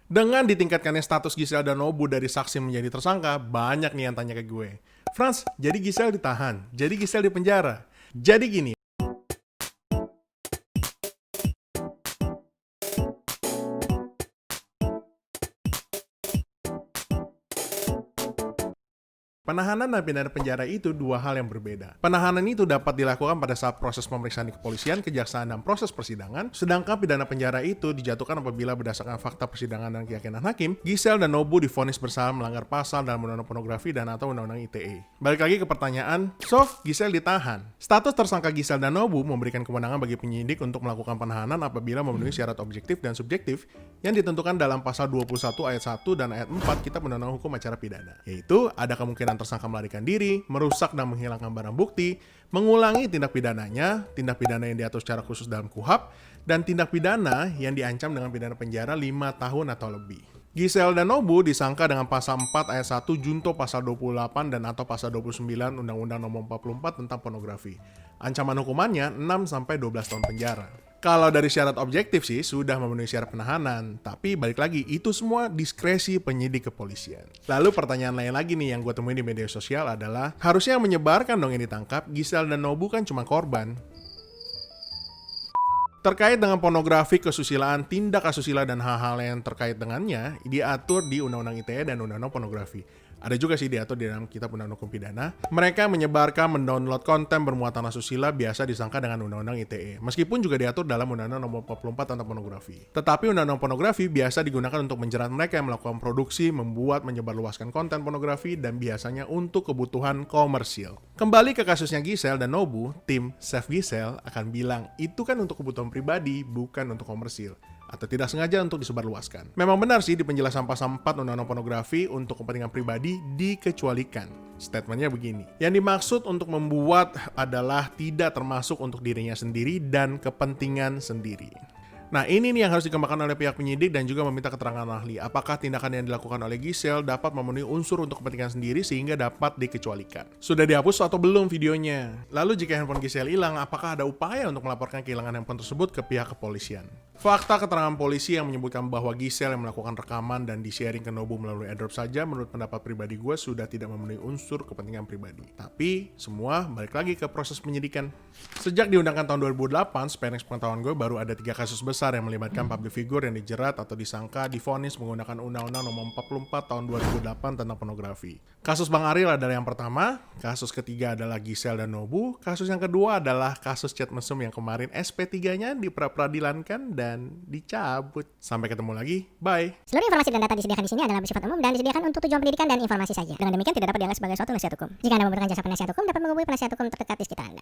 Dengan ditingkatkannya status Giselle dan Nobu dari saksi menjadi tersangka, banyak nih yang tanya ke gue. Frans, jadi Giselle ditahan, jadi Giselle dipenjara. Jadi gini, penahanan dan pidana penjara itu dua hal yang berbeda. Penahanan itu dapat dilakukan pada saat proses pemeriksaan di kepolisian, kejaksaan, dan proses persidangan, sedangkan pidana penjara itu dijatuhkan apabila berdasarkan fakta persidangan dan keyakinan hakim, Giselle dan Nobu divonis bersalah melanggar pasal dalam Undang-Undang Pornografi dan atau Undang-Undang ITE. Balik lagi ke pertanyaan, so Giselle ditahan. Status tersangka Giselle dan Nobu memberikan kewenangan bagi penyidik untuk melakukan penahanan apabila memenuhi syarat objektif dan subjektif yang ditentukan dalam pasal 21 ayat 1 dan ayat 4 Kitab Undang-Undang Hukum Acara Pidana, yaitu ada kemungkinan tersangka melarikan diri, merusak dan menghilangkan barang bukti, mengulangi tindak pidananya, tindak pidana yang diatur secara khusus dalam KUHP, dan tindak pidana yang diancam dengan pidana penjara 5 tahun atau lebih. Giselle dan Nobu disangka dengan pasal 4 ayat 1 junto pasal 28 dan atau pasal 29 Undang-Undang Nomor 44 tentang pornografi. Ancaman hukumannya 6 sampai 12 tahun penjara. Kalau dari syarat objektif sih sudah memenuhi syarat penahanan, tapi balik lagi itu semua diskresi penyidik kepolisian. Lalu pertanyaan lain lagi nih yang gue temuin di media sosial adalah, harusnya yang menyebarkan dong yang ditangkap, Giselle dan Nobu kan cuma korban. Terkait dengan pornografi, kesusilaan, tindak asusila, dan hal-hal yang terkait dengannya, diatur di Undang-Undang ITE dan Undang-Undang Pornografi. Ada juga sih diatur di dalam Kitab Undang-Undang Hukum Pidana. Mereka menyebarkan, mendownload konten bermuatan asusila biasa disangka dengan Undang-Undang ITE. Meskipun juga diatur dalam Undang-Undang Nomor 44 tentang pornografi. Tetapi Undang-Undang Pornografi biasa digunakan untuk menjerat mereka yang melakukan produksi, membuat, menyebarluaskan konten pornografi, dan biasanya untuk kebutuhan komersil. Kembali ke kasusnya Giselle dan Nobu, tim Save Giselle akan bilang itu kan untuk kebutuhan pribadi, bukan untuk komersil, atau tidak sengaja untuk disebarluaskan. Memang benar sih di penjelasan pasal 4 Undang-Undang Pornografi untuk kepentingan pribadi dikecualikan. Statementnya begini. Yang dimaksud untuk membuat adalah tidak termasuk untuk dirinya sendiri dan kepentingan sendiri. Nah, ini nih yang harus dikembangkan oleh pihak penyidik dan juga meminta keterangan ahli. Apakah tindakan yang dilakukan oleh Giselle dapat memenuhi unsur untuk kepentingan sendiri sehingga dapat dikecualikan? Sudah dihapus atau belum videonya? Lalu jika handphone Giselle hilang, apakah ada upaya untuk melaporkan kehilangan handphone tersebut ke pihak kepolisian? Fakta keterangan polisi yang menyebutkan bahwa Giselle yang melakukan rekaman dan di-sharing ke Nobu melalui airdrop saja menurut pendapat pribadi gue sudah tidak memenuhi unsur kepentingan pribadi. Tapi semua balik lagi ke proses penyidikan. Sejak diundangkan tahun 2008, sepenuhnya pengetahuan gue baru ada 3 kasus besar yang melibatkan public figure yang dijerat atau disangka divonis menggunakan Undang-Undang Nomor 44 tahun 2008 tentang pornografi. Kasus Bang Ariel adalah yang pertama, kasus ketiga adalah Giselle dan Nobu, kasus yang kedua adalah kasus chat mesum yang kemarin SP3-nya diperadilankan dan dicabut. Sampai ketemu lagi, bye. Seluruh informasi dan data disediakan di sini adalah bersifat umum dan disediakan untuk tujuan pendidikan dan informasi saja. Dengan demikian tidak dapat dianggap sebagai suatu nasihat hukum. Jika Anda membutuhkan jasa penasihat hukum, dapat menghubungi penasihat hukum terdekat di sekitar Anda.